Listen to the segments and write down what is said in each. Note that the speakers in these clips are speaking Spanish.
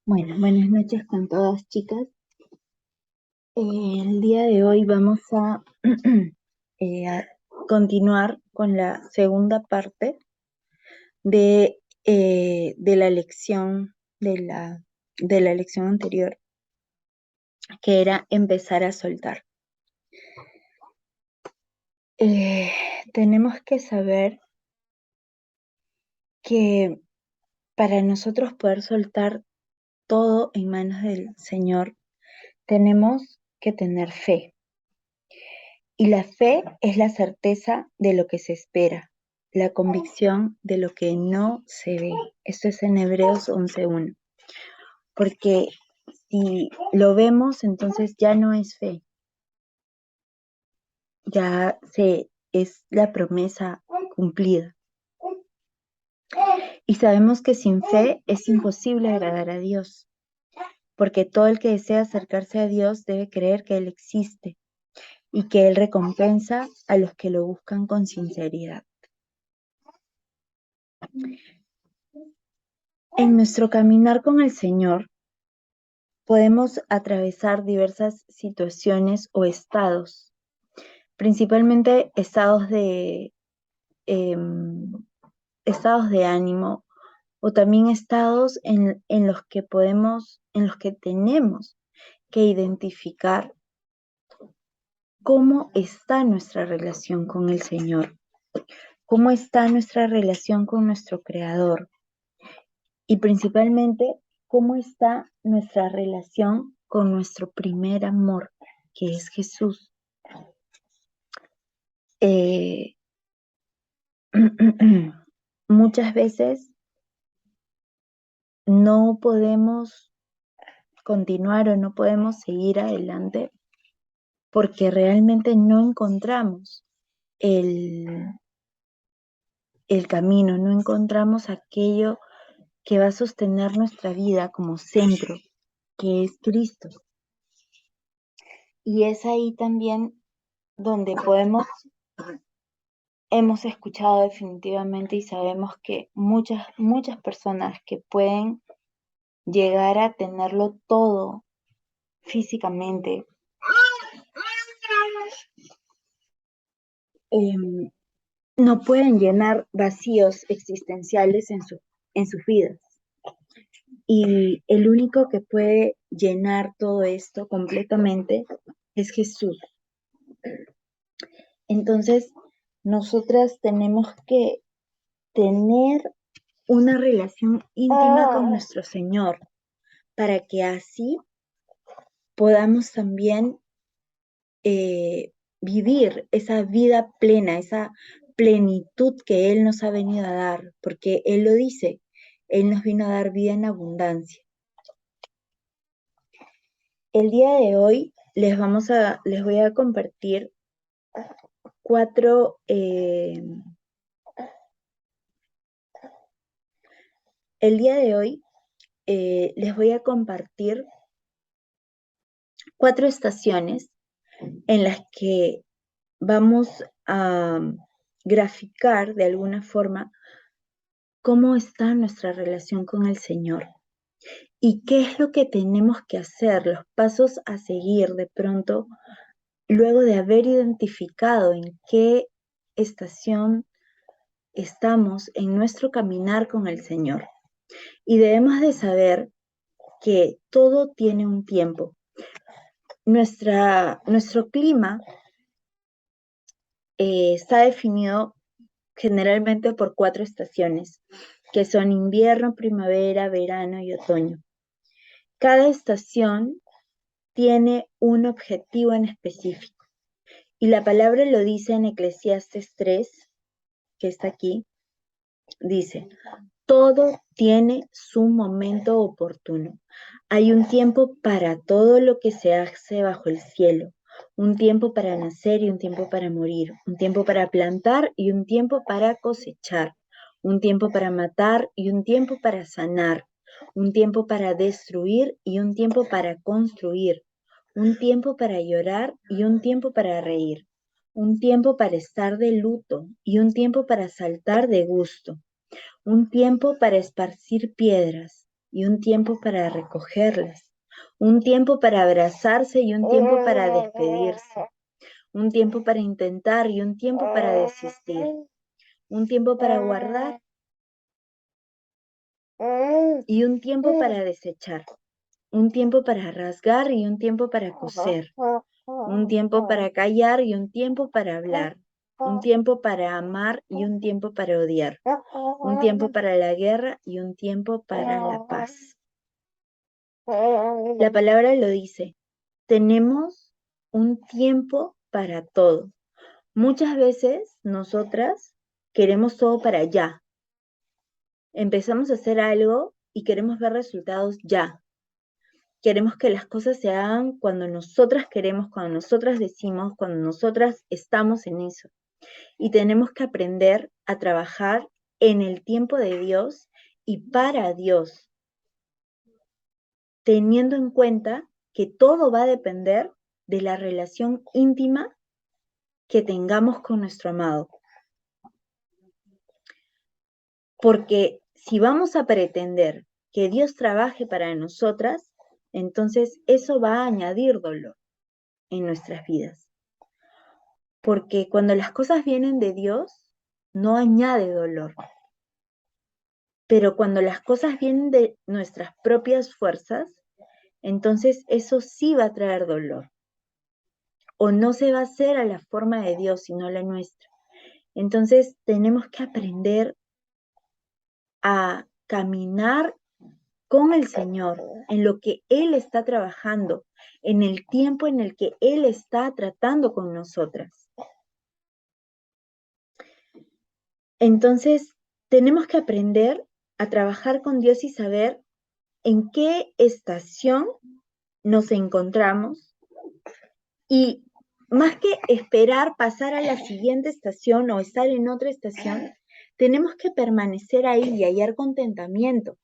Bueno, buenas noches con todas, chicas. El día de hoy vamos a continuar con la segunda parte de la lección de la lección anterior, que era empezar a soltar. Eh, Tenemos que saber que para nosotros poder soltar todo en manos del Señor, tenemos que tener fe. Y la fe es la certeza de lo que se espera, la convicción de lo que no se ve. Esto es en Hebreos 11:1. Porque si lo vemos, entonces ya no es fe, es la promesa cumplida. Y sabemos que sin fe es imposible agradar a Dios, porque todo el que desea acercarse a Dios debe creer que Él existe y que Él recompensa a los que lo buscan con sinceridad. En nuestro caminar con el Señor, podemos atravesar diversas situaciones o estados, principalmente estados de ánimo o también estados en los que tenemos que identificar cómo está nuestra relación con el Señor, cómo está nuestra relación con nuestro Creador y principalmente cómo está nuestra relación con nuestro primer amor, que es Jesús. Eh, Muchas veces no podemos continuar o no podemos seguir adelante porque realmente no encontramos el, el camino, no encontramos aquello que va a sostener nuestra vida como centro, que es Cristo. Y es ahí también donde hemos escuchado definitivamente y sabemos que muchas personas que pueden llegar a tenerlo todo físicamente, no pueden llenar vacíos existenciales en sus vidas. Y el único que puede llenar todo esto completamente es Jesús. Entonces, nosotras tenemos que tener una relación íntima con nuestro Señor para que así podamos también vivir esa vida plena, esa plenitud que Él nos ha venido a dar, porque Él lo dice, Él nos vino a dar vida en abundancia. El día de hoy les voy a compartir cuatro, el día de hoy les voy a compartir 4 estaciones en las que vamos a graficar de alguna forma cómo está nuestra relación con el Señor y qué es lo que tenemos que hacer, los pasos a seguir de pronto, luego de haber identificado en qué estación estamos en nuestro caminar con el Señor. Y debemos de saber que todo tiene un tiempo. Nuestro clima está definido generalmente por 4 estaciones, que son invierno, primavera, verano y otoño. Cada estación tiene un objetivo en específico. Y la palabra lo dice en Eclesiastes 3, que está aquí, dice, todo tiene su momento oportuno. Hay un tiempo para todo lo que se hace bajo el cielo, un tiempo para nacer y un tiempo para morir, un tiempo para plantar y un tiempo para cosechar, un tiempo para matar y un tiempo para sanar, un tiempo para destruir y un tiempo para construir, un tiempo para llorar y un tiempo para reír, un tiempo para estar de luto y un tiempo para saltar de gusto, un tiempo para esparcir piedras y un tiempo para recogerlas, un tiempo para abrazarse y un tiempo para despedirse, un tiempo para intentar y un tiempo para desistir, un tiempo para guardar y un tiempo para desechar, un tiempo para rasgar y un tiempo para coser, un tiempo para callar y un tiempo para hablar, un tiempo para amar y un tiempo para odiar, un tiempo para la guerra y un tiempo para la paz. La palabra lo dice, tenemos un tiempo para todo. Muchas veces nosotras queremos todo para ya. Empezamos a hacer algo y queremos ver resultados ya. Queremos que las cosas se hagan cuando nosotras queremos, cuando nosotras decimos, cuando nosotras estamos en eso. Y tenemos que aprender a trabajar en el tiempo de Dios y para Dios, teniendo en cuenta que todo va a depender de la relación íntima que tengamos con nuestro amado. Porque si vamos a pretender que Dios trabaje para nosotras, entonces eso va a añadir dolor en nuestras vidas. Porque cuando las cosas vienen de Dios, no añade dolor. Pero cuando las cosas vienen de nuestras propias fuerzas, entonces eso sí va a traer dolor. O no se va a hacer a la forma de Dios, sino a la nuestra. Entonces tenemos que aprender a caminar con el Señor en lo que Él está trabajando, en el tiempo en el que Él está tratando con nosotras. Entonces, tenemos que aprender a trabajar con Dios y saber en qué estación nos encontramos y más que esperar pasar a la siguiente estación o estar en otra estación, tenemos que permanecer ahí y hallar contentamiento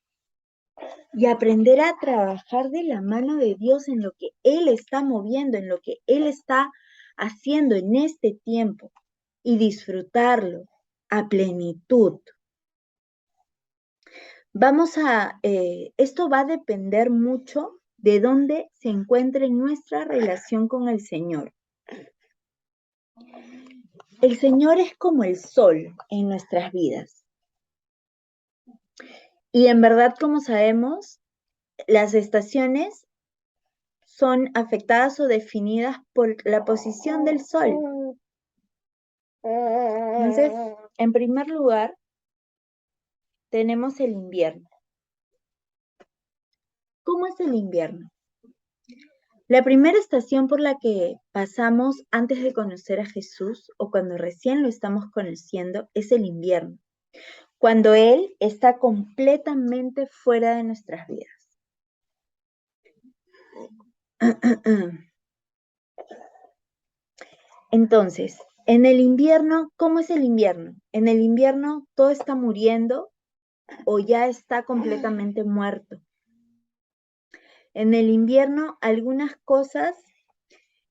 y aprender a trabajar de la mano de Dios en lo que Él está moviendo, en lo que Él está haciendo en este tiempo y disfrutarlo a plenitud. Esto va a depender mucho de dónde se encuentre nuestra relación con el Señor. El Señor es como el sol en nuestras vidas. Y en verdad, como sabemos, las estaciones son afectadas o definidas por la posición del sol. Entonces, en primer lugar, tenemos el invierno. ¿Cómo es el invierno? La primera estación por la que pasamos antes de conocer a Jesús o cuando recién lo estamos conociendo es el invierno, cuando Él está completamente fuera de nuestras vidas. Entonces, en el invierno, ¿cómo es el invierno? En el invierno todo está muriendo o ya está completamente muerto. En el invierno algunas cosas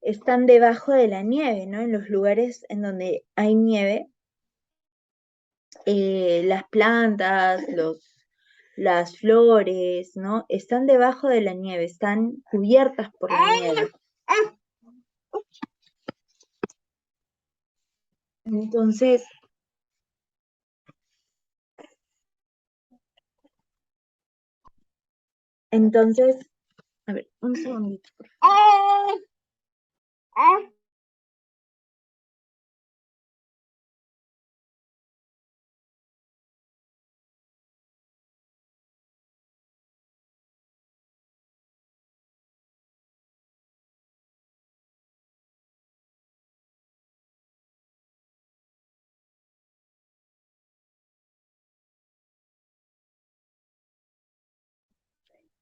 están debajo de la nieve, ¿no? En los lugares en donde hay nieve, las plantas, las flores, ¿no? Están debajo de la nieve, están cubiertas por la nieve. Entonces, a ver, un segundito, por favor.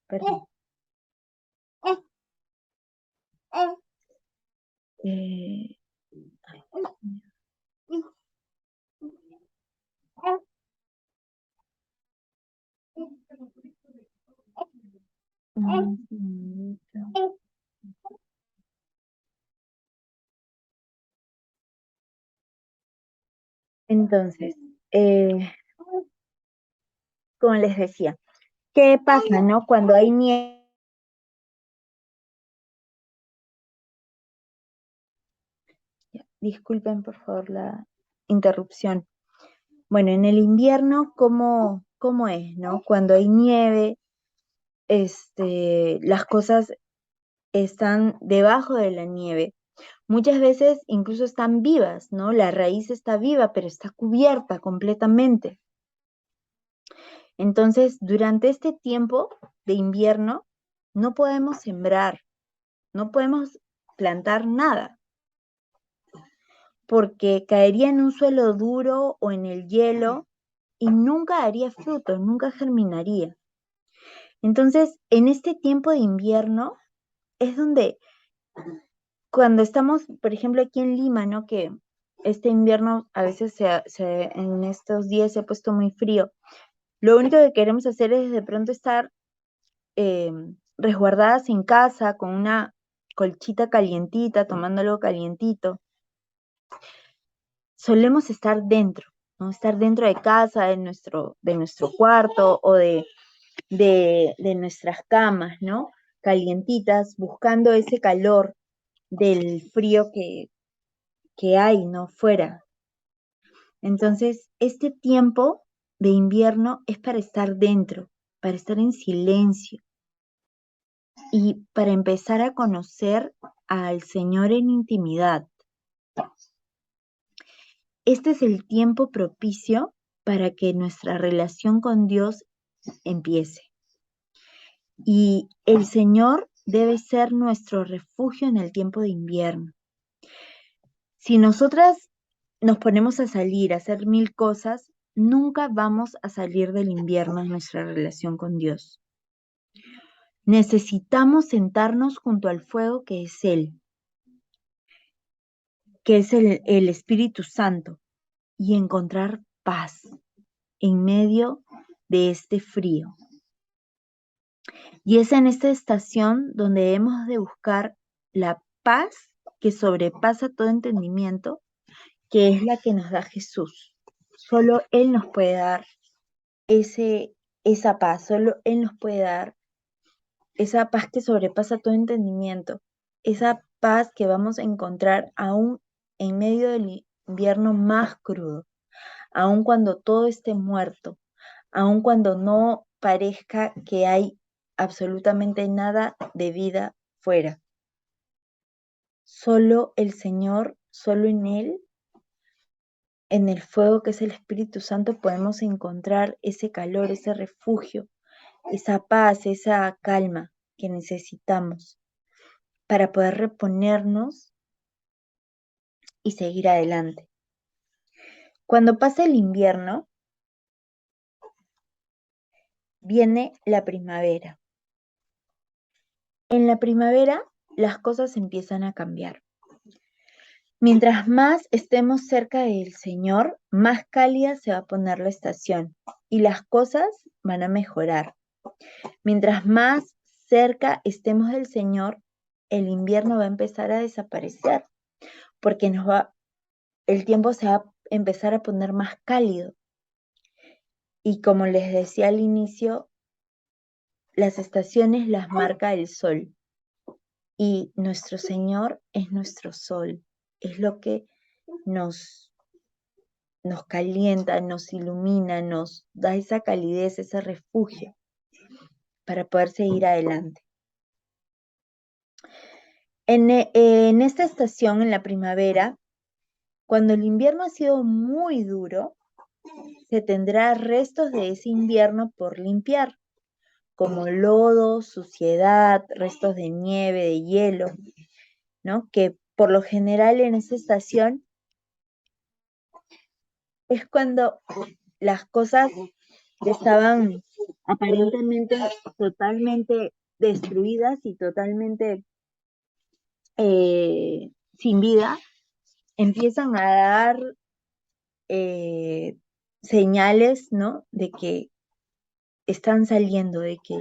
Perdón. Ay, un segundito. Entonces, como les decía, ¿qué pasa, no? Cuando hay nieve. Disculpen, por favor, la interrupción. Bueno, en el invierno, ¿cómo es, no? Cuando hay nieve, las cosas están debajo de la nieve. Muchas veces incluso están vivas, ¿no? La raíz está viva, pero está cubierta completamente. Entonces, durante este tiempo de invierno, no podemos sembrar, no podemos plantar nada, porque caería en un suelo duro o en el hielo y nunca daría fruto, nunca germinaría. Entonces, en este tiempo de invierno es donde, cuando estamos, por ejemplo, aquí en Lima, ¿no? Que este invierno a veces en estos días se ha puesto muy frío. Lo único que queremos hacer es de pronto estar resguardadas en casa con una colchita calientita, tomando algo calientito. Solemos estar dentro, ¿no? Estar dentro de casa, de nuestro cuarto o de nuestras camas, ¿no? Calientitas, buscando ese calor del frío que hay, ¿no? Fuera. Entonces, este tiempo de invierno es para estar dentro, para estar en silencio y para empezar a conocer al Señor en intimidad. Este es el tiempo propicio para que nuestra relación con Dios empiece. Y el Señor debe ser nuestro refugio en el tiempo de invierno. Si nosotras nos ponemos a salir, a hacer mil cosas, nunca vamos a salir del invierno en nuestra relación con Dios. Necesitamos sentarnos junto al fuego que es Él, que es el Espíritu Santo, y encontrar paz en medio de este frío. Y es en esta estación donde hemos de buscar la paz que sobrepasa todo entendimiento, que es la que nos da Jesús. Solo Él nos puede dar esa paz, solo Él nos puede dar esa paz que sobrepasa todo entendimiento, esa paz que vamos a encontrar aún en medio del invierno más crudo, aún cuando todo esté muerto, aun cuando no parezca que hay absolutamente nada de vida fuera. Solo el Señor, solo en Él, en el fuego que es el Espíritu Santo, podemos encontrar ese calor, ese refugio, esa paz, esa calma que necesitamos para poder reponernos y seguir adelante. Cuando pasa el invierno, viene la primavera. En la primavera, las cosas empiezan a cambiar. Mientras más estemos cerca del Señor, más cálida se va a poner la estación y las cosas van a mejorar. Mientras más cerca estemos del Señor, el invierno va a empezar a desaparecer, porque el tiempo se va a empezar a poner más cálido. Y como les decía al inicio, las estaciones las marca el sol. Y nuestro Señor es nuestro sol, es lo que nos calienta, nos ilumina, nos da esa calidez, ese refugio para poder seguir adelante. En esta estación, en la primavera, cuando el invierno ha sido muy duro, se tendrá restos de ese invierno por limpiar, como lodo, suciedad, restos de nieve, de hielo, ¿no? Que por lo general en esa estación es cuando las cosas estaban aparentemente totalmente destruidas y totalmente sin vida, empiezan a dar señales, ¿no? De que están saliendo, de que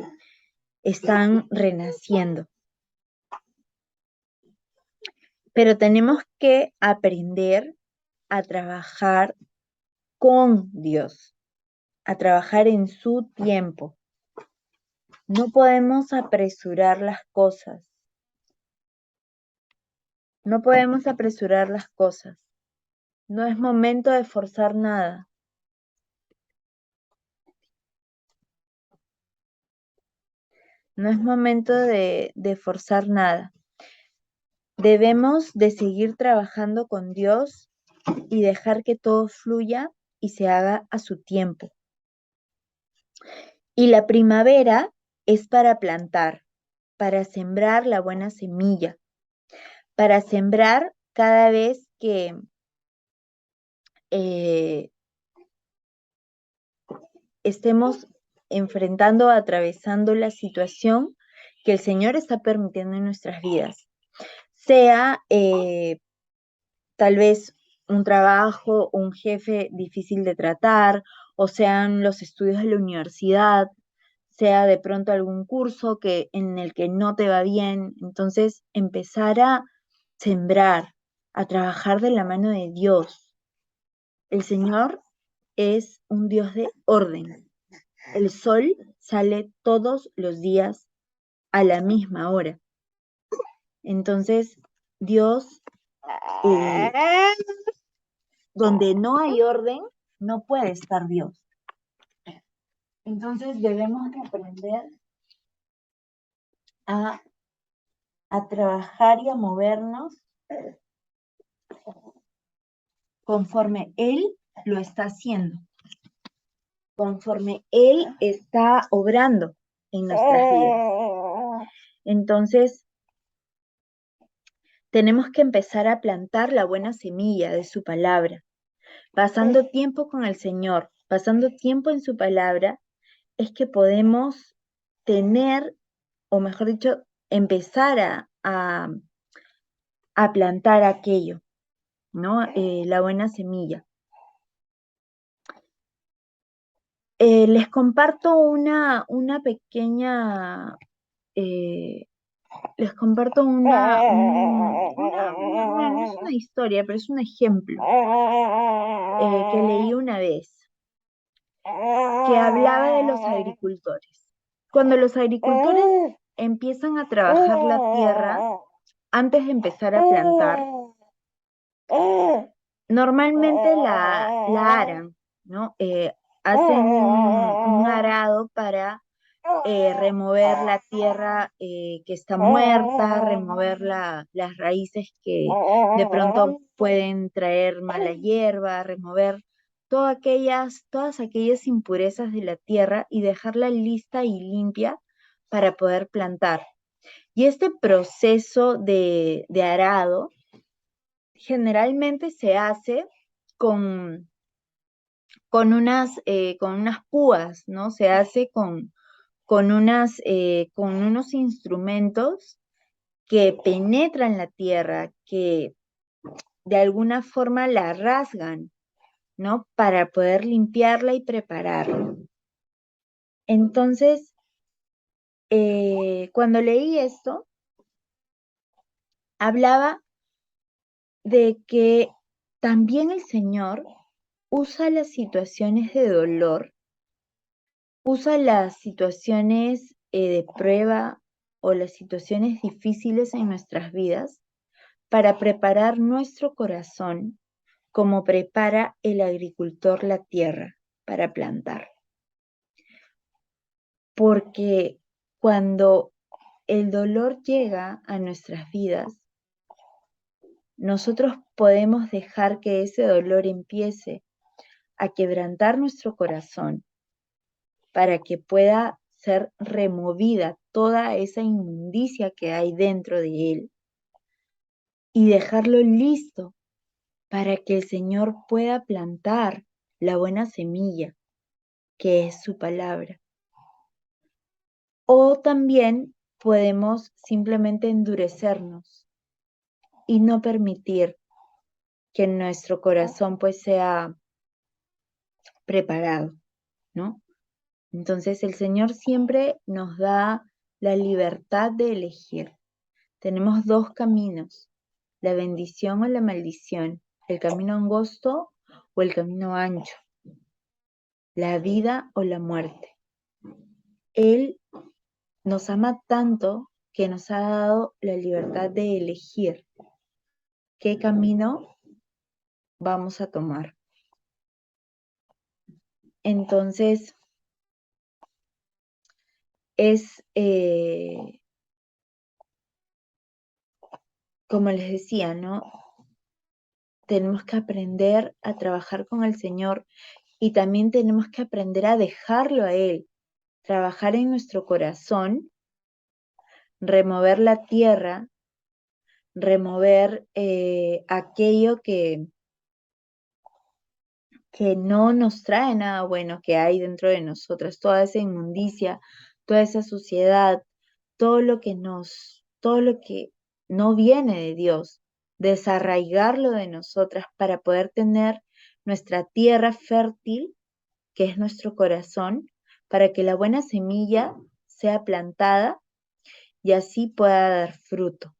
están renaciendo. Pero tenemos que aprender a trabajar con Dios, a trabajar en su tiempo. No podemos apresurar las cosas. No podemos apresurar las cosas. No es momento de forzar nada. No es momento de forzar nada. Debemos de seguir trabajando con Dios y dejar que todo fluya y se haga a su tiempo. Y la primavera es para plantar, para sembrar la buena semilla, para sembrar cada vez que estemos enfrentando o atravesando la situación que el Señor está permitiendo en nuestras vidas. Sea tal vez un trabajo, un jefe difícil de tratar, o sean los estudios de la universidad, sea de pronto algún curso en el que no te va bien. Entonces, empezar a sembrar, a trabajar de la mano de Dios. El Señor es un Dios de orden. El sol sale todos los días a la misma hora. Entonces, Dios, donde no hay orden, no puede estar Dios. Entonces, debemos de aprender a trabajar y a movernos conforme Él lo está haciendo, conforme Él está obrando en nuestras vidas. Entonces, tenemos que empezar a plantar la buena semilla de su palabra, pasando tiempo con el Señor, pasando tiempo en su palabra, es que podemos tener, o mejor dicho, empezar a plantar aquello, ¿no? La buena semilla. Les comparto una pequeña, les comparto no es una historia, pero es un ejemplo que leí una vez, que hablaba de los agricultores. Cuando los agricultores empiezan a trabajar la tierra, antes de empezar a plantar, normalmente la aran, ¿no? Hacen un arado para remover la tierra que está muerta, remover las raíces que de pronto pueden traer mala hierba, remover todas aquellas impurezas de la tierra y dejarla lista y limpia para poder plantar. Y este proceso de arado generalmente se hace con unas púas, ¿no? Se hace con unos instrumentos que penetran la tierra, que de alguna forma la rasgan, ¿no? Para poder limpiarla y prepararla. Entonces, cuando leí esto, hablaba de que también el Señor usa las situaciones de dolor, usa las situaciones de prueba o las situaciones difíciles en nuestras vidas para preparar nuestro corazón como prepara el agricultor la tierra para plantar. Porque cuando el dolor llega a nuestras vidas, nosotros podemos dejar que ese dolor empiece a quebrantar nuestro corazón para que pueda ser removida toda esa inmundicia que hay dentro de él y dejarlo listo para que el Señor pueda plantar la buena semilla que es su palabra. O también podemos simplemente endurecernos y no permitir que nuestro corazón pues sea preparado, ¿no? Entonces el Señor siempre nos da la libertad de elegir. Tenemos dos caminos, la bendición o la maldición, el camino angosto o el camino ancho, la vida o la muerte. Él nos ama tanto que nos ha dado la libertad de elegir qué camino vamos a tomar. Entonces, es, como les decía, ¿no? Tenemos que aprender a trabajar con el Señor y también tenemos que aprender a dejarlo a Él, trabajar en nuestro corazón, remover la tierra, remover aquello que no nos trae nada bueno que hay dentro de nosotras, toda esa inmundicia, toda esa suciedad, todo lo que no viene de Dios, desarraigarlo de nosotras para poder tener nuestra tierra fértil, que es nuestro corazón, para que la buena semilla sea plantada y así pueda dar fruto.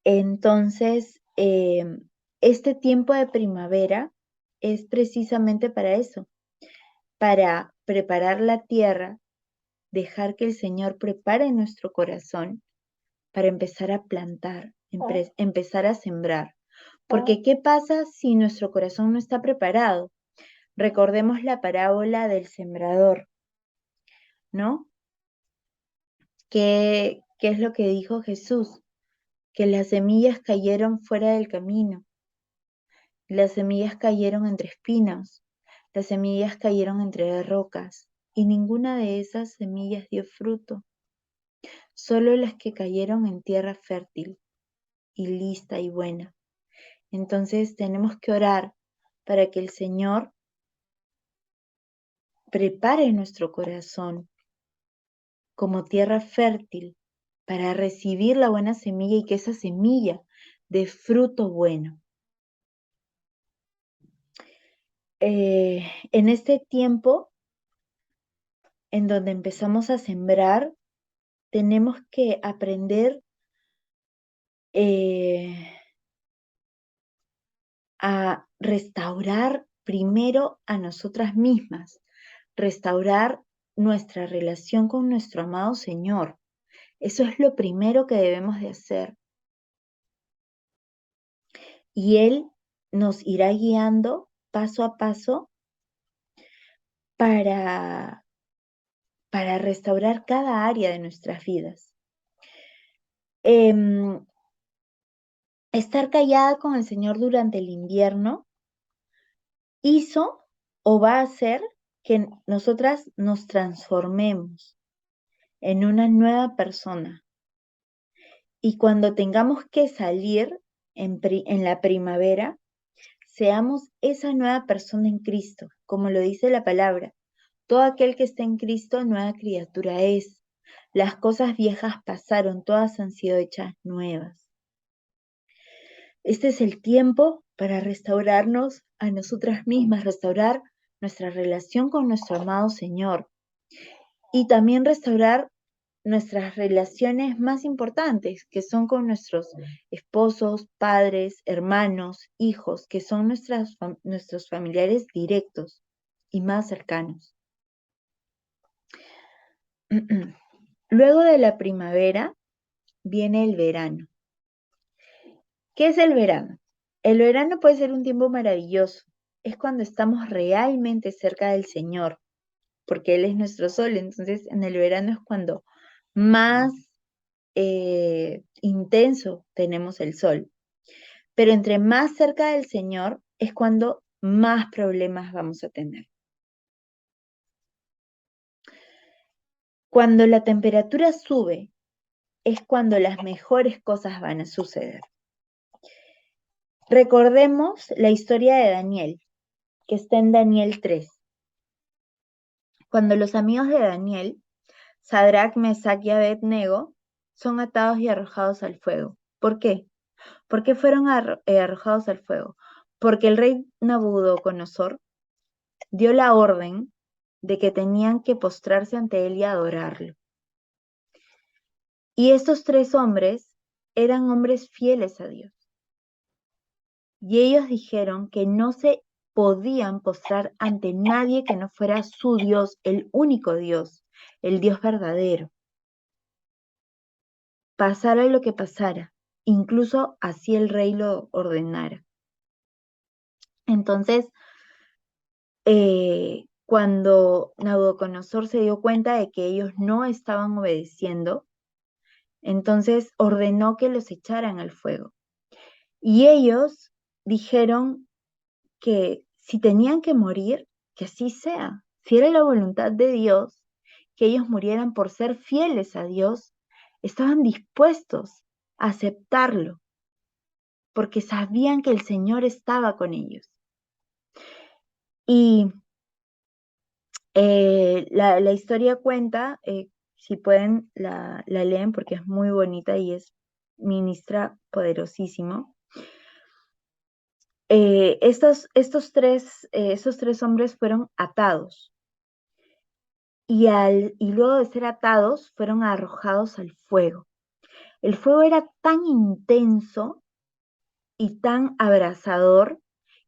Entonces, este tiempo de primavera es precisamente para eso, para preparar la tierra, dejar que el Señor prepare nuestro corazón para empezar a plantar, empezar a sembrar. Porque ¿qué pasa si nuestro corazón no está preparado? Recordemos la parábola del sembrador, ¿no? ¿Qué es lo que dijo Jesús? Que las semillas cayeron fuera del camino. Las semillas cayeron entre espinos, las semillas cayeron entre rocas, y ninguna de esas semillas dio fruto, solo las que cayeron en tierra fértil y lista y buena. Entonces tenemos que orar para que el Señor prepare nuestro corazón como tierra fértil para recibir la buena semilla y que esa semilla dé fruto bueno. En este tiempo en donde empezamos a sembrar, tenemos que aprender a restaurar primero a nosotras mismas, restaurar nuestra relación con nuestro amado Señor. Eso es lo primero que debemos de hacer. Y Él nos irá guiando paso a paso para restaurar cada área de nuestras vidas. Estar callada con el Señor durante el invierno hizo o va a hacer que nosotras nos transformemos en una nueva persona. Y cuando tengamos que salir en la primavera, seamos esa nueva persona en Cristo, como lo dice la palabra. Todo aquel que está en Cristo, nueva criatura es. Las cosas viejas pasaron, todas han sido hechas nuevas. Este es el tiempo para restaurarnos a nosotras mismas, restaurar nuestra relación con nuestro amado Señor y también restaurar nuestras relaciones más importantes, que son con nuestros esposos, padres, hermanos, hijos, que son nuestros familiares directos y más cercanos. Luego de la primavera viene el verano. ¿Qué es el verano? El verano puede ser un tiempo maravilloso. Es cuando estamos realmente cerca del Señor, porque Él es nuestro sol. Entonces, en el verano es cuando más intenso tenemos el sol. Pero entre más cerca del Señor es cuando más problemas vamos a tener. Cuando la temperatura sube es cuando las mejores cosas van a suceder. Recordemos la historia de Daniel, que está en Daniel 3. Cuando los amigos de Daniel, Sadrach, Mesach y Abed-Nego, son atados y arrojados al fuego. ¿Por qué? ¿Por qué fueron arrojados al fuego? Porque el rey Nabucodonosor dio la orden de que tenían que postrarse ante él y adorarlo. Y estos 3 hombres eran hombres fieles a Dios. Y ellos dijeron que no se podían postrar ante nadie que no fuera su Dios, el único Dios, el Dios verdadero. Pasara lo que pasara, incluso así el rey lo ordenara. Entonces, cuando Nabucodonosor se dio cuenta de que ellos no estaban obedeciendo, entonces ordenó que los echaran al fuego. Y ellos dijeron que si tenían que morir, que así sea. Si era la voluntad de Dios que ellos murieran por ser fieles a Dios, estaban dispuestos a aceptarlo, porque sabían que el Señor estaba con ellos. Y la historia cuenta, si pueden, la leen porque es muy bonita y ministra poderosísimo. Estos tres hombres fueron atados y luego de ser atados fueron arrojados al fuego. El fuego era tan intenso y tan abrasador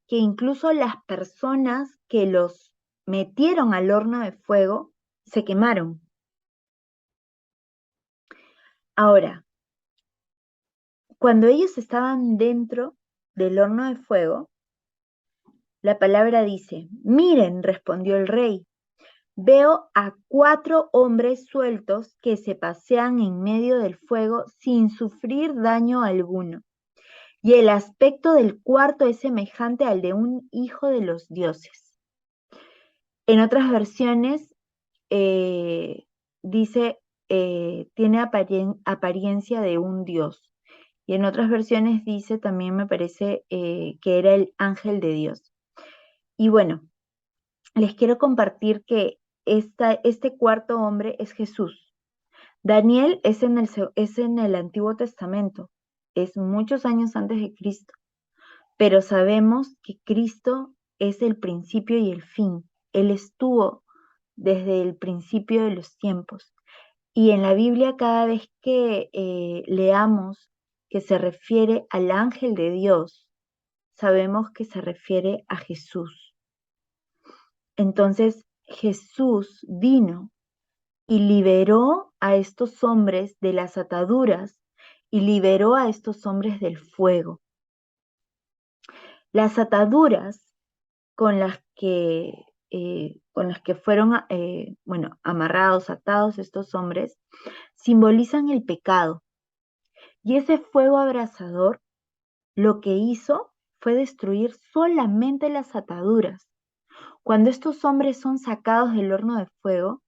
que incluso las personas que los metieron al horno de fuego se quemaron. Ahora, cuando ellos estaban dentro del horno de fuego, la palabra dice: miren, respondió el rey, veo a 4 hombres sueltos que se pasean en medio del fuego sin sufrir daño alguno, y el aspecto del cuarto es semejante al de un hijo de los dioses. En otras versiones dice, tiene apariencia de un dios. Y en otras versiones dice, también me parece que era el ángel de Dios. Y bueno, les quiero compartir que este cuarto hombre es Jesús. Daniel es en el Antiguo Testamento, es muchos años antes de Cristo, pero sabemos que Cristo es el principio y el fin. Él estuvo desde el principio de los tiempos. Y en la Biblia, cada vez que leamos que se refiere al ángel de Dios, sabemos que se refiere a Jesús. Entonces, Jesús vino y liberó a estos hombres de las ataduras y liberó a estos hombres del fuego. Las ataduras con las que fueron amarrados, atados estos hombres, simbolizan el pecado. Y ese fuego abrasador lo que hizo fue destruir solamente las ataduras. Cuando estos hombres son sacados del horno de fuego,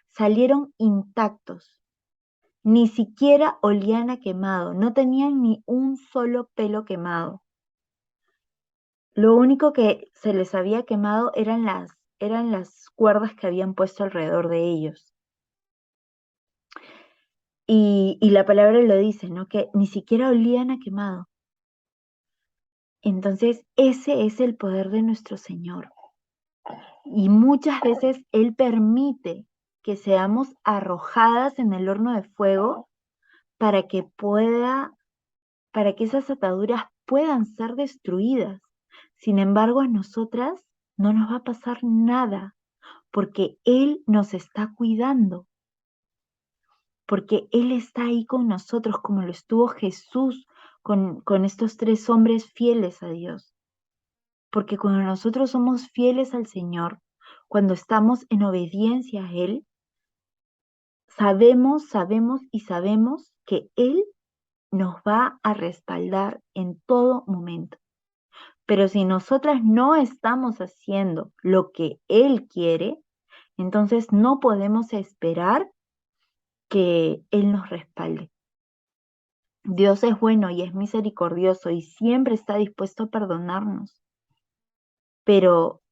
salieron intactos. Ni siquiera olían a quemado, no tenían ni un solo pelo quemado. Lo único que se les había quemado eran las cuerdas que habían puesto alrededor de ellos. Y la palabra lo dice, ¿no? Que ni siquiera olían a quemado. Entonces, ese es el poder de nuestro Señor. Y muchas veces Él permite que seamos arrojadas en el horno de fuego para que esas ataduras puedan ser destruidas. Sin embargo, a nosotras no nos va a pasar nada, porque Él nos está cuidando, porque Él está ahí con nosotros, como lo estuvo Jesús con estos 3 hombres fieles a Dios. Porque cuando nosotros somos fieles al Señor, cuando estamos en obediencia a Él, sabemos que Él nos va a respaldar en todo momento. Pero si nosotras no estamos haciendo lo que Él quiere, entonces no podemos esperar que Él nos respalde. Dios es bueno y es misericordioso y siempre está dispuesto a perdonarnos. Pero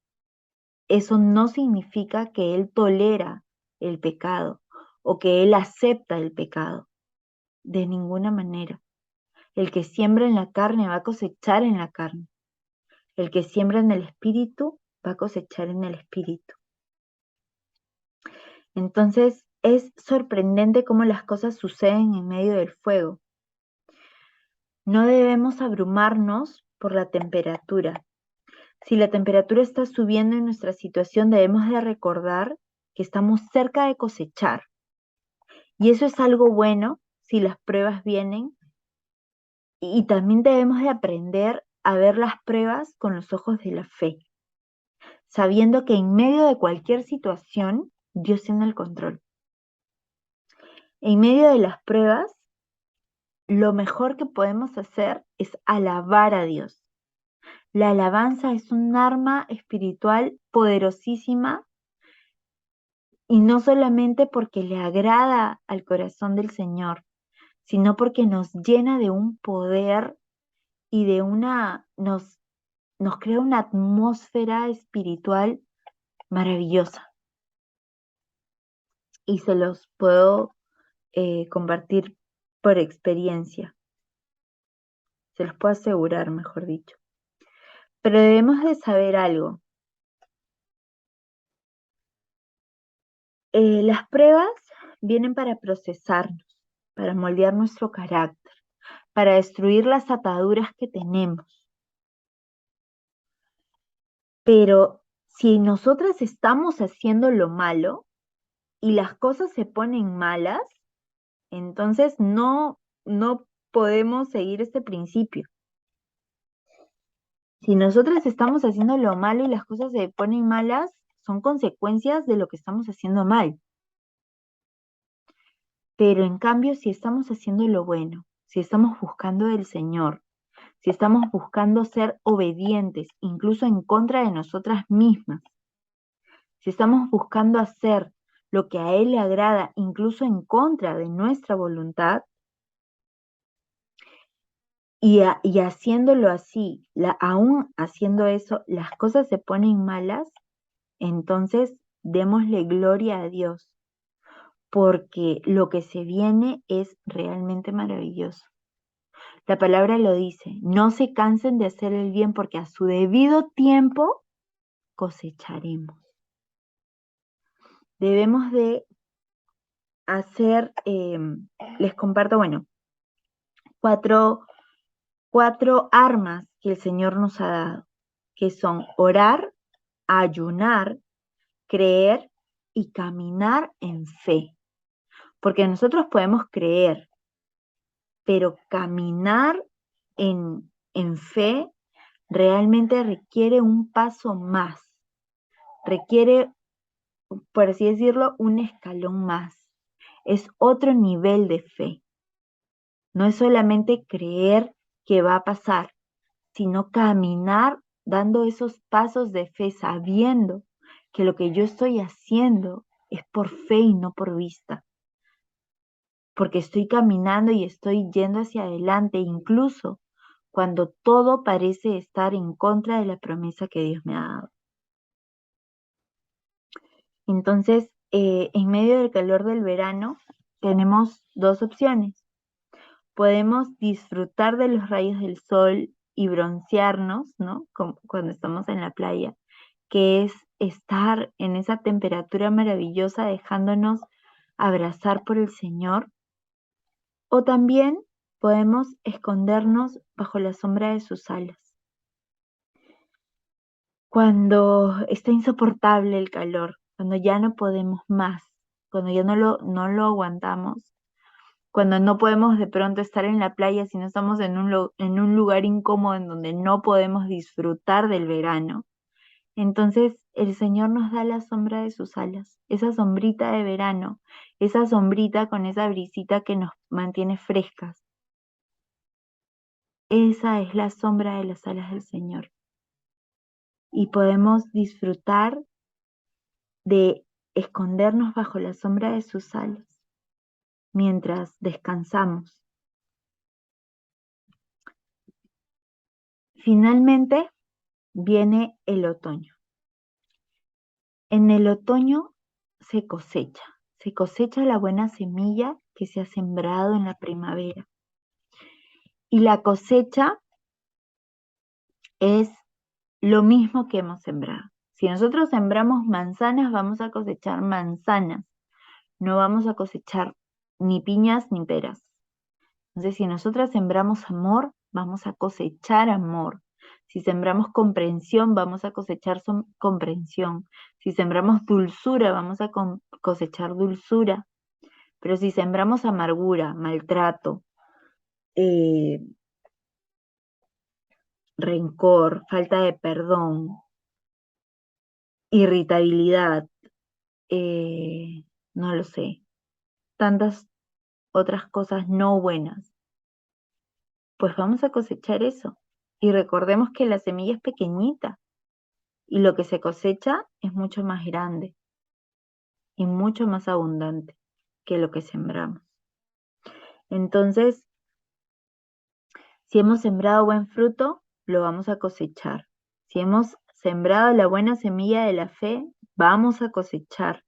eso no significa que Él tolera el pecado o que Él acepta el pecado. De ninguna manera. El que siembra en la carne va a cosechar en la carne. El que siembra en el espíritu va a cosechar en el espíritu. Entonces es sorprendente cómo las cosas suceden en medio del fuego. No debemos abrumarnos por la temperatura, Si la temperatura está subiendo en nuestra situación, debemos de recordar que estamos cerca de cosechar. Y eso es algo bueno si las pruebas vienen. Y también debemos de aprender a ver las pruebas con los ojos de la fe, sabiendo que en medio de cualquier situación, Dios tiene el control. En medio de las pruebas, lo mejor que podemos hacer es alabar a Dios. La alabanza es un arma espiritual poderosísima y no solamente porque le agrada al corazón del Señor, sino porque nos llena de un poder y nos crea una atmósfera espiritual maravillosa. Y se los puedo compartir por experiencia. Se los puedo asegurar, mejor dicho. Pero debemos de saber algo. Las pruebas vienen para procesarnos, para moldear nuestro carácter, para destruir las ataduras que tenemos. Pero si nosotras estamos haciendo lo malo y las cosas se ponen malas, entonces no podemos seguir este principio. Si nosotras estamos haciendo lo malo y las cosas se ponen malas, son consecuencias de lo que estamos haciendo mal. Pero en cambio, si estamos haciendo lo bueno, si estamos buscando del Señor, si estamos buscando ser obedientes, incluso en contra de nosotras mismas, si estamos buscando hacer lo que a Él le agrada, incluso en contra de nuestra voluntad, y haciéndolo así, aún haciendo eso, las cosas se ponen malas, entonces démosle gloria a Dios, porque lo que se viene es realmente maravilloso. La palabra lo dice, no se cansen de hacer el bien porque a su debido tiempo cosecharemos. Debemos de hacer, les comparto, cuatro armas que el Señor nos ha dado, que son orar, ayunar, creer y caminar en fe. Porque nosotros podemos creer, pero caminar en fe realmente requiere un paso más, requiere, por así decirlo, un escalón más. Es otro nivel de fe. No es solamente creer que va a pasar, sino caminar dando esos pasos de fe, sabiendo que lo que yo estoy haciendo es por fe y no por vista. Porque estoy caminando y estoy yendo hacia adelante, incluso cuando todo parece estar en contra de la promesa que Dios me ha dado. Entonces, en medio del calor del verano, tenemos dos opciones. Podemos disfrutar de los rayos del sol y broncearnos, ¿no? Como cuando estamos en la playa, que es estar en esa temperatura maravillosa dejándonos abrazar por el Señor. O también podemos escondernos bajo la sombra de sus alas. Cuando está insoportable el calor, cuando ya no podemos más, cuando ya no lo aguantamos, cuando no podemos de pronto estar en la playa, si no estamos en un lugar incómodo en donde no podemos disfrutar del verano. Entonces el Señor nos da la sombra de sus alas, esa sombrita de verano, esa sombrita con esa brisita que nos mantiene frescas. Esa es la sombra de las alas del Señor. Y podemos disfrutar de escondernos bajo la sombra de sus alas mientras descansamos. Finalmente viene el otoño. En el otoño se cosecha la buena semilla que se ha sembrado en la primavera. Y la cosecha es lo mismo que hemos sembrado. Si nosotros sembramos manzanas, vamos a cosechar manzanas. No vamos a cosechar ni piñas ni peras. Entonces, si nosotras sembramos amor, vamos a cosechar amor. Si sembramos comprensión, vamos a cosechar comprensión. Si sembramos dulzura, vamos a cosechar dulzura. Pero si sembramos amargura, maltrato, eh, rencor, falta de perdón, irritabilidad, no lo sé, tantas otras cosas no buenas, pues vamos a cosechar eso. Y recordemos que la semilla es pequeñita y lo que se cosecha es mucho más grande y mucho más abundante que lo que sembramos. Entonces, si hemos sembrado buen fruto, lo vamos a cosechar. Si hemos sembrado la buena semilla de la fe, vamos a cosechar.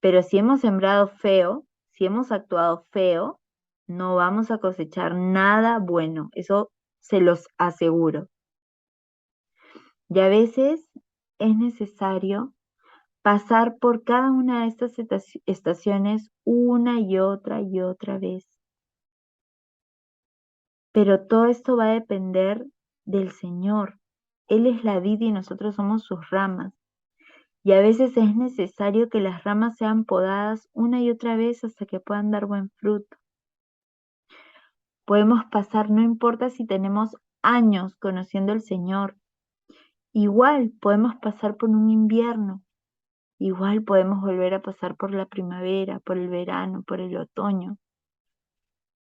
Pero si hemos sembrado feo, si hemos actuado feo, no vamos a cosechar nada bueno. Eso se los aseguro. Y a veces es necesario pasar por cada una de estas estaciones una y otra vez. Pero todo esto va a depender del Señor. Él es la vid y nosotros somos sus ramas. Y a veces es necesario que las ramas sean podadas una y otra vez hasta que puedan dar buen fruto. Podemos pasar, no importa si tenemos años conociendo al Señor, igual podemos pasar por un invierno, igual podemos volver a pasar por la primavera, por el verano, por el otoño.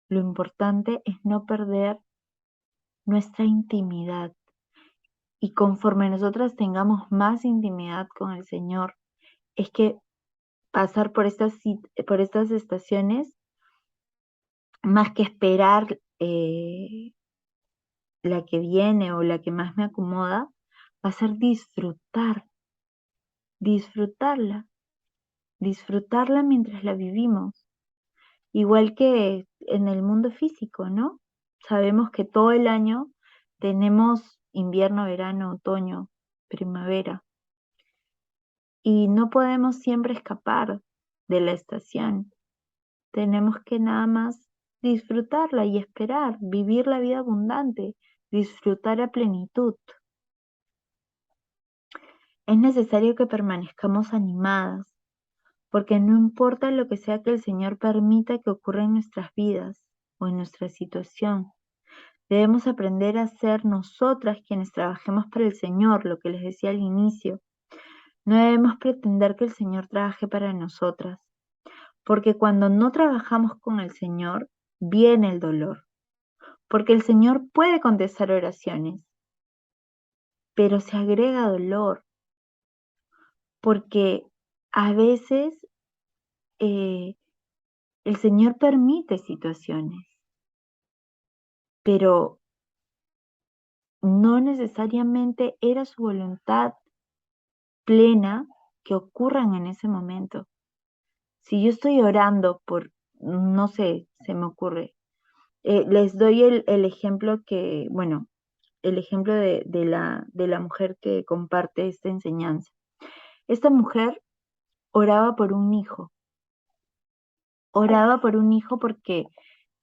Lo importante es no perder nuestra intimidad. Y conforme nosotras tengamos más intimidad con el Señor, es que pasar por estas estaciones, más que esperar la que viene o la que más me acomoda, va a ser disfrutarla, disfrutarla mientras la vivimos. Igual que en el mundo físico, ¿no? Sabemos que todo el año tenemos invierno, verano, otoño, primavera. Y no podemos siempre escapar de la estación. Tenemos que nada más disfrutarla y esperar, vivir la vida abundante, disfrutar a plenitud. Es necesario que permanezcamos animadas, porque no importa lo que sea que el Señor permita que ocurra en nuestras vidas o en nuestra situación, debemos aprender a ser nosotras quienes trabajemos para el Señor, lo que les decía al inicio. No debemos pretender que el Señor trabaje para nosotras, porque cuando no trabajamos con el Señor, viene el dolor, porque el Señor puede contestar oraciones, pero se agrega dolor, porque a veces el Señor permite situaciones, pero no necesariamente era su voluntad plena que ocurran en ese momento. Si yo estoy orando por, no sé, se me ocurre, les doy el ejemplo que, bueno, el ejemplo de la mujer que comparte esta enseñanza. Esta mujer oraba por un hijo porque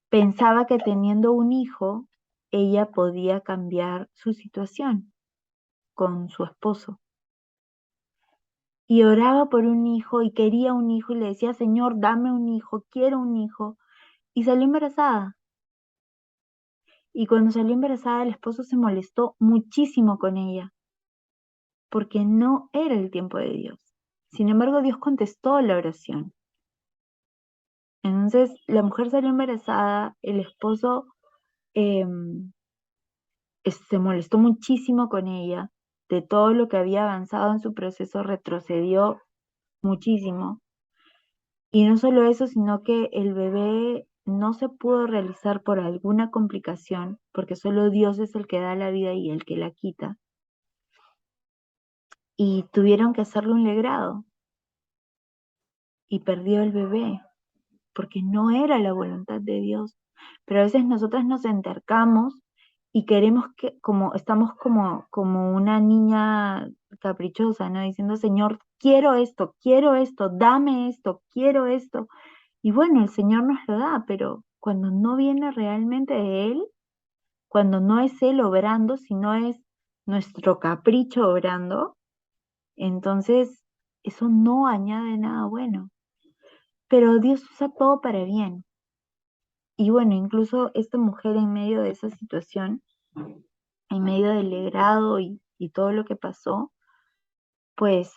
pensaba que teniendo un hijo, ella podía cambiar su situación con su esposo. Y oraba por un hijo y quería un hijo y le decía, Señor, dame un hijo, quiero un hijo. Y salió embarazada. Y cuando salió embarazada, el esposo se molestó muchísimo con ella, porque no era el tiempo de Dios. Sin embargo, Dios contestó la oración. Entonces, la mujer salió embarazada, el esposo se molestó muchísimo con ella, de todo lo que había avanzado en su proceso, retrocedió muchísimo. Y no solo eso, sino que el bebé no se pudo realizar por alguna complicación, porque solo Dios es el que da la vida y el que la quita. Y tuvieron que hacerle un legrado. Y perdió el bebé, porque no era la voluntad de Dios. Pero a veces nosotras nos entercamos y queremos que, estamos como una niña caprichosa, ¿no? Diciendo, Señor, quiero esto, dame esto, quiero esto. Y bueno, el Señor nos lo da, pero cuando no viene realmente de Él, cuando no es Él obrando, sino es nuestro capricho obrando, entonces eso no añade nada bueno. Pero Dios usa todo para bien. Y bueno, incluso esta mujer en medio de esa situación, en medio del legrado y todo lo que pasó, pues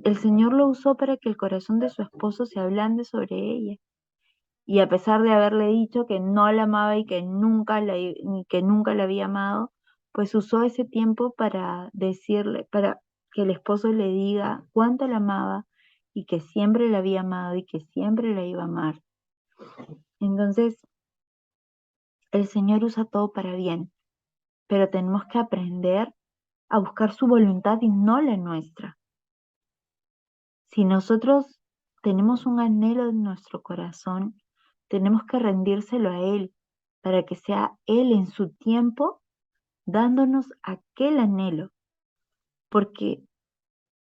el Señor lo usó para que el corazón de su esposo se ablande sobre ella. Y a pesar de haberle dicho que no la amaba y que nunca la había amado, pues usó ese tiempo para decirle, para que el esposo le diga cuánto la amaba y que siempre la había amado y que siempre la iba a amar. Entonces, el Señor usa todo para bien, pero tenemos que aprender a buscar su voluntad y no la nuestra. Si nosotros tenemos un anhelo en nuestro corazón, tenemos que rendírselo a Él para que sea Él en su tiempo dándonos aquel anhelo, porque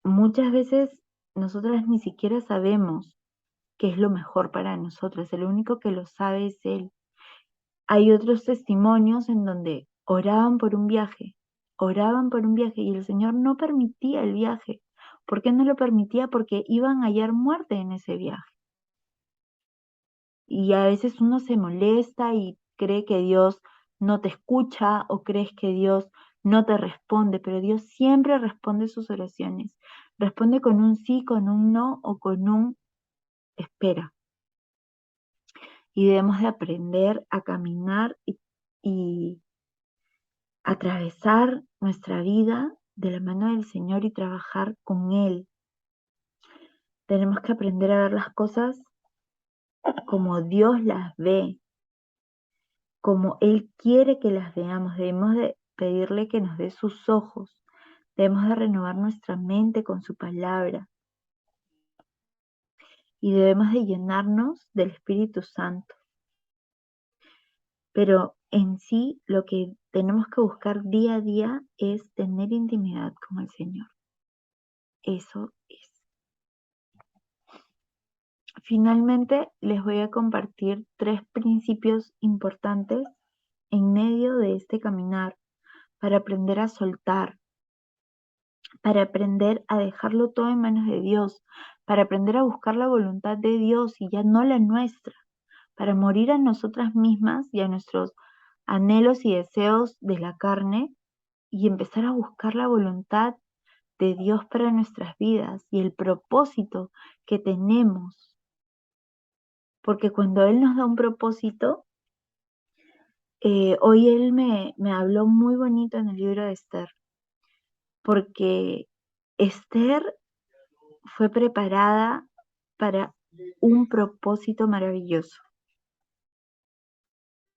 muchas veces nosotras ni siquiera sabemos qué es lo mejor para nosotras, el único que lo sabe es Él. Hay otros testimonios en donde oraban por un viaje y el Señor no permitía el viaje. ¿Por qué no lo permitía? Porque iban a hallar muerte en ese viaje. Y a veces uno se molesta y cree que Dios no te escucha o crees que Dios no te responde, pero Dios siempre responde sus oraciones. Responde con un sí, con un no o con un espera. Y debemos de aprender a caminar y atravesar nuestra vida de la mano del Señor y trabajar con Él. Tenemos que aprender a ver las cosas como Dios las ve, como Él quiere que las veamos. Debemos de pedirle que nos dé sus ojos. Debemos de renovar nuestra mente con su palabra. Y debemos de llenarnos del Espíritu Santo. Pero en sí lo que tenemos que buscar día a día es tener intimidad con el Señor. Eso es. Finalmente les voy a compartir 3 principios importantes en medio de este caminar para aprender a soltar, para aprender a dejarlo todo en manos de Dios, para aprender a buscar la voluntad de Dios y ya no la nuestra, para morir a nosotras mismas y a nuestros anhelos y deseos de la carne y empezar a buscar la voluntad de Dios para nuestras vidas y el propósito que tenemos. Porque cuando Él nos da un propósito, hoy Él me habló muy bonito en el libro de Esther, porque Esther fue preparada para un propósito maravilloso.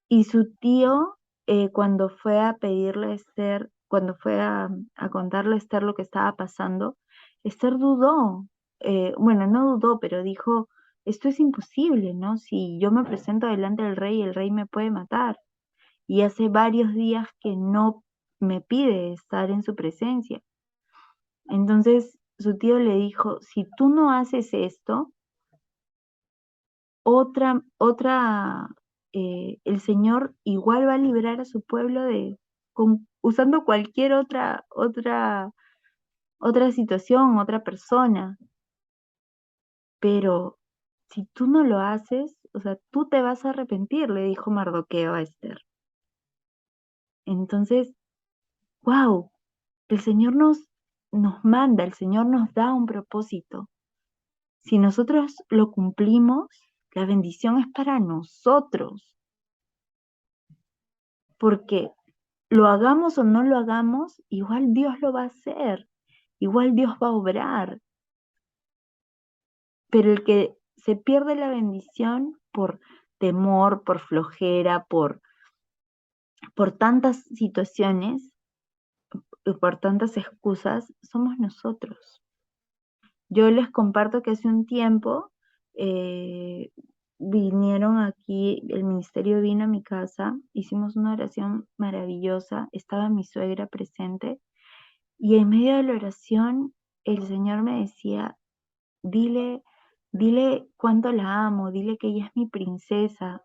Y su tío, cuando fue a pedirle a Esther, cuando fue a contarle a Esther lo que estaba pasando, Esther dudó. Bueno, no dudó, pero dijo, esto es imposible, ¿no? Si yo me presento delante del rey, el rey me puede matar. Y hace varios días que no me pide estar en su presencia. Entonces su tío le dijo, si tú no haces esto, el Señor igual va a librar a su pueblo usando cualquier otra situación, otra persona. Pero si tú no lo haces, o sea, tú te vas a arrepentir, le dijo Mardoqueo a Esther. Entonces, wow, el Señor nos manda, el Señor nos da un propósito. Si nosotros lo cumplimos, la bendición es para nosotros. Porque lo hagamos o no lo hagamos, igual Dios lo va a hacer, igual Dios va a obrar. Pero el que se pierde la bendición por temor, por flojera, por tantas situaciones, por tantas excusas, somos nosotros. Yo les comparto que hace un tiempo vinieron aquí, el ministerio vino a mi casa, hicimos una oración maravillosa, estaba mi suegra presente y en medio de la oración el Señor me decía, dile cuánto la amo, dile que ella es mi princesa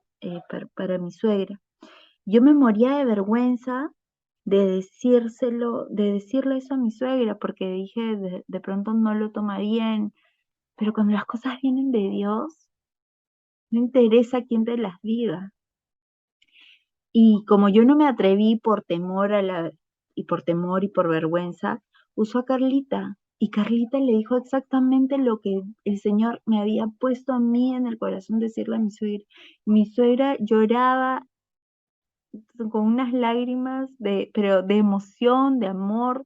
para mi suegra. Yo me moría de vergüenza de decirle eso a mi suegra, porque dije, de pronto no lo toma bien, pero cuando las cosas vienen de Dios, no interesa quién te las diga. Y como yo no me atreví por temor y por vergüenza, usó a Carlita. Y Carlita le dijo exactamente lo que el Señor me había puesto a mí en el corazón decirle a mi suegra. Mi suegra lloraba con unas lágrimas pero de emoción, de amor,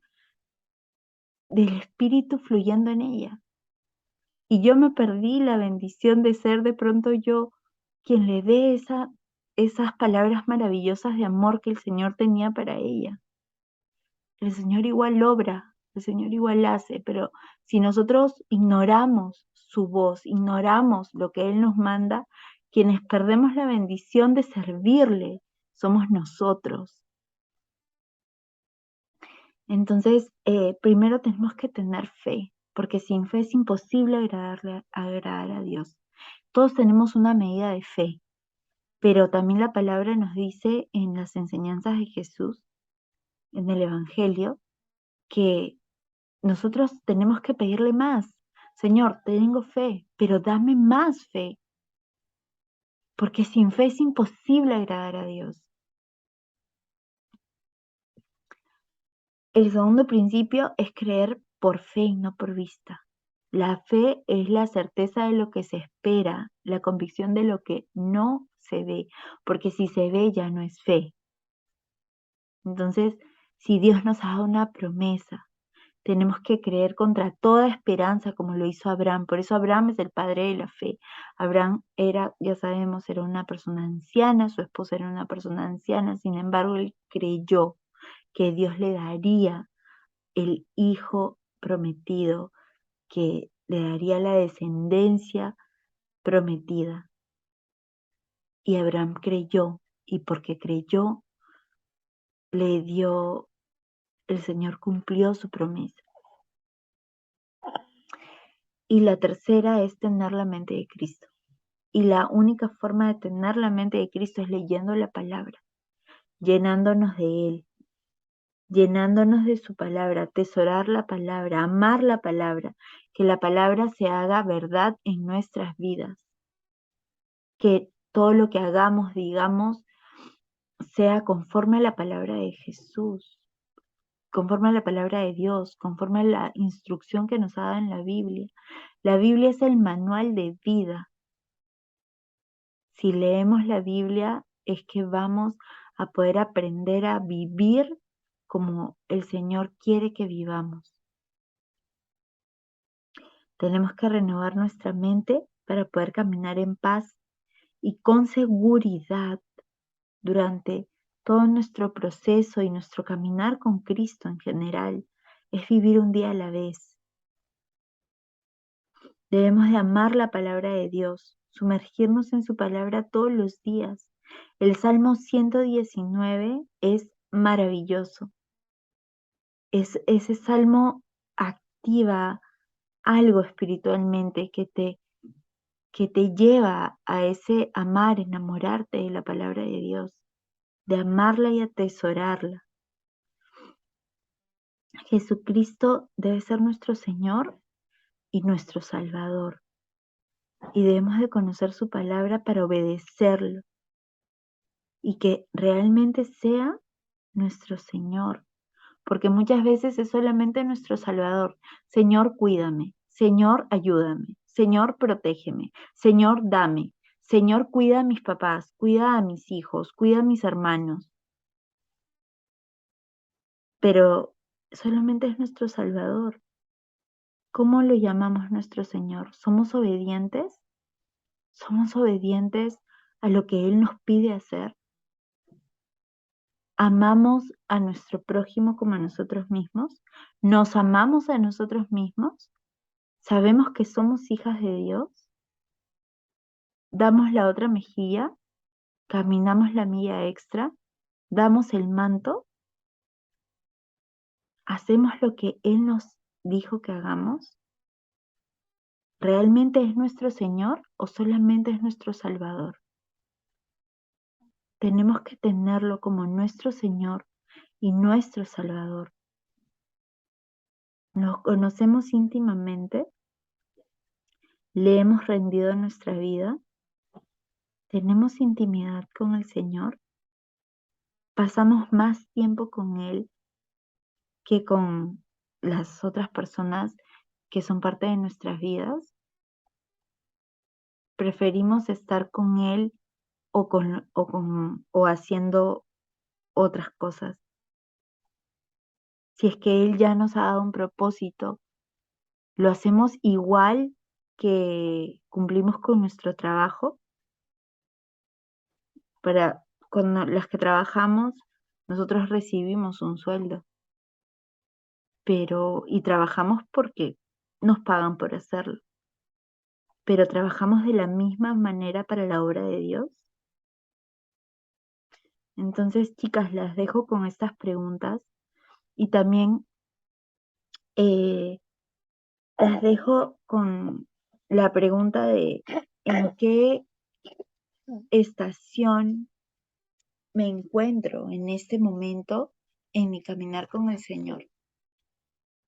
del Espíritu fluyendo en ella. Y yo me perdí la bendición de ser de pronto yo quien le dé esas palabras maravillosas de amor que el Señor tenía para ella. El Señor igual obra, el Señor igual hace, pero si nosotros ignoramos su voz, ignoramos lo que Él nos manda, quienes perdemos la bendición de servirle somos nosotros. Entonces, primero tenemos que tener fe, porque sin fe es imposible agradar a Dios. Todos tenemos una medida de fe, pero también la palabra nos dice en las enseñanzas de Jesús, en el Evangelio, que nosotros tenemos que pedirle más. Señor, tengo fe, pero dame más fe, porque sin fe es imposible agradar a Dios. El segundo principio es creer por fe y no por vista. La fe es la certeza de lo que se espera, la convicción de lo que no se ve, porque si se ve ya no es fe. Entonces, si Dios nos ha dado una promesa, tenemos que creer contra toda esperanza como lo hizo Abraham. Por eso Abraham es el padre de la fe. Abraham era, ya sabemos, era una persona anciana, su esposa era una persona anciana, sin embargo, él creyó que Dios le daría el hijo prometido, que le daría la descendencia prometida. Y Abraham creyó, y porque creyó, el Señor cumplió su promesa. Y la tercera es tener la mente de Cristo. Y la única forma de tener la mente de Cristo es leyendo la palabra, llenándonos de Él, llenándonos de su palabra, atesorar la palabra, amar la palabra, que la palabra se haga verdad en nuestras vidas, que todo lo que hagamos, digamos, sea conforme a la palabra de Jesús, conforme a la palabra de Dios, conforme a la instrucción que nos ha dado en la Biblia. La Biblia es el manual de vida. Si leemos la Biblia es que vamos a poder aprender a vivir como el Señor quiere que vivamos. Tenemos que renovar nuestra mente para poder caminar en paz y con seguridad durante todo nuestro proceso y nuestro caminar con Cristo en general. Es vivir un día a la vez. Debemos de amar la palabra de Dios, sumergirnos en su palabra todos los días. El Salmo 119 es maravilloso. Ese salmo activa algo espiritualmente que te lleva a ese amar, enamorarte de la palabra de Dios, de amarla y atesorarla. Jesucristo debe ser nuestro Señor y nuestro Salvador. Y debemos de conocer su palabra para obedecerlo y que realmente sea nuestro Señor. Porque muchas veces es solamente nuestro Salvador. Señor, cuídame. Señor, ayúdame. Señor, protégeme. Señor, dame. Señor, cuida a mis papás, cuida a mis hijos, cuida a mis hermanos. Pero solamente es nuestro Salvador. ¿Cómo lo llamamos nuestro Señor? ¿Somos obedientes? ¿Somos obedientes a lo que Él nos pide hacer? ¿Amamos a nuestro prójimo como a nosotros mismos? ¿Nos amamos a nosotros mismos? ¿Sabemos que somos hijas de Dios? ¿Damos la otra mejilla? ¿Caminamos la milla extra? ¿Damos el manto? ¿Hacemos lo que Él nos dijo que hagamos? ¿Realmente es nuestro Señor o solamente es nuestro Salvador? tenemos que tenerlo como nuestro Señor y nuestro Salvador. Nos conocemos íntimamente, le hemos rendido nuestra vida, tenemos intimidad con el Señor, pasamos más tiempo con Él que con las otras personas que son parte de nuestras vidas. Preferimos estar con Él o haciendo otras cosas. Si es que Él ya nos ha dado un propósito, lo hacemos igual que cumplimos con nuestro trabajo. Cuando las que trabajamos, nosotros recibimos un sueldo, y trabajamos porque nos pagan por hacerlo. Pero trabajamos de la misma manera para la obra de Dios. Entonces, chicas, las dejo con estas preguntas y también las dejo con la pregunta de ¿en qué estación me encuentro en este momento en mi caminar con el Señor?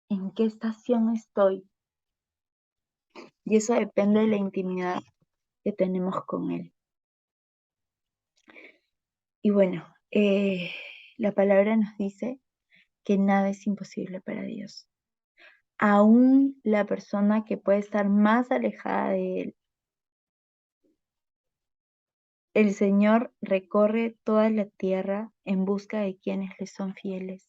¿En qué estación estoy? Y eso depende de la intimidad que tenemos con Él. Y bueno, la palabra nos dice que nada es imposible para Dios. Aún la persona que puede estar más alejada de Él, el Señor recorre toda la tierra en busca de quienes le son fieles.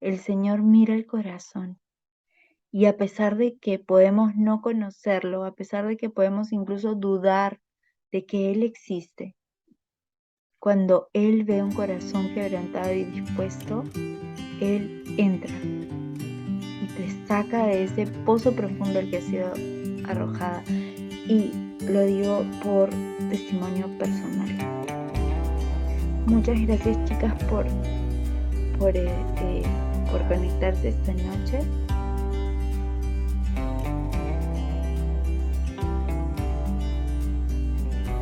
El Señor mira el corazón y a pesar de que podemos no conocerlo, a pesar de que podemos incluso dudar de que Él existe, cuando Él ve un corazón quebrantado y dispuesto, Él entra y te saca de ese pozo profundo al que has sido arrojada. Y lo digo por testimonio personal. Muchas gracias, chicas, por conectarse esta noche.